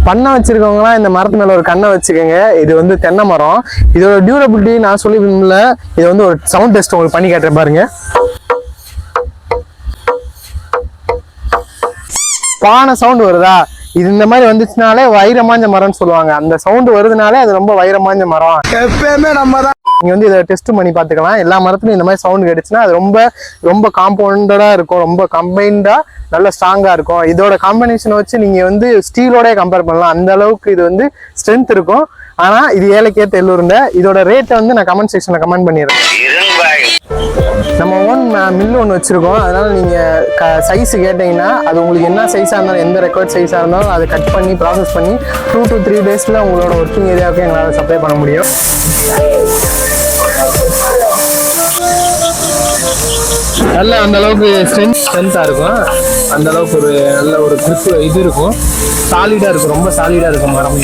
பண்ணை வச்சிருக்கவங்களாம் இந்த மரத்து மேல ஒரு கண்ணை வச்சுக்கோங்க. இது வந்து தென்னை மரம். இதோட டியூரபிலிட்டி நான் சொல்லிருந்தேன்ல, இது வந்து ஒரு சவுண்ட் டெஸ்ட் உங்களுக்கு பண்ணி காட்டுறேன் பாருங்க. பானை சவுண்ட் வருதா? இது இந்த மாதிரி வந்துச்சுனாலே வைரமாஞ்ச மரம்னு சொல்லுவாங்க. அந்த சவுண்ட் வருதுனாலே அது ரொம்ப வைரமாஞ்ச மரம். எப்பயுமே நம்ம தான் நீங்க வந்து இதை டெஸ்ட் பண்ணி பார்த்துக்கலாம். எல்லா மரத்துலையும் இந்த மாதிரி சவுண்ட் கிடைச்சுன்னா அது ரொம்ப ரொம்ப காம்பவுண்டடா இருக்கும், ரொம்ப கம்பைண்டா நல்ல ஸ்ட்ராங்கா இருக்கும். இதோட காம்பினேஷனை வச்சு நீங்க வந்து ஸ்டீலோட கம்பேர் பண்ணலாம். அந்த அளவுக்கு இது வந்து ஸ்ட்ரென்த் இருக்கும். ஆனா இது ஏலக்கேத்த எள்ளுருண்டை. இதோட ரேட்டை வந்து நான் கமெண்ட் செக்ஷன்ல கமெண்ட் பண்ணிடுறேன். நம்ம ஓன் மில்லு ஒன்று வச்சிருக்கோம். அதனால நீங்க சைஸ் கேட்டீங்கன்னா அது உங்களுக்கு என்ன சைஸா இருந்தாலும், எந்த ரெக்கார்ட் சைஸா இருந்தாலும் அதை கட் பண்ணி ப்ராசஸ் பண்ணி 2 to 3 டேஸ்ல உங்களோட ஒர்க்கிங் ஏரியாவுக்கு எங்களால் சப்ளை பண்ண முடியும். நல்ல அந்த அளவுக்கு ஸ்ட்ரென்த்தா இருக்கும். அந்த அளவுக்கு ஒரு நல்ல ஒரு கிரிப் இது இருக்கும். சாலிடா இருக்கும், ரொம்ப சாலிடா இருக்கும் மரம்.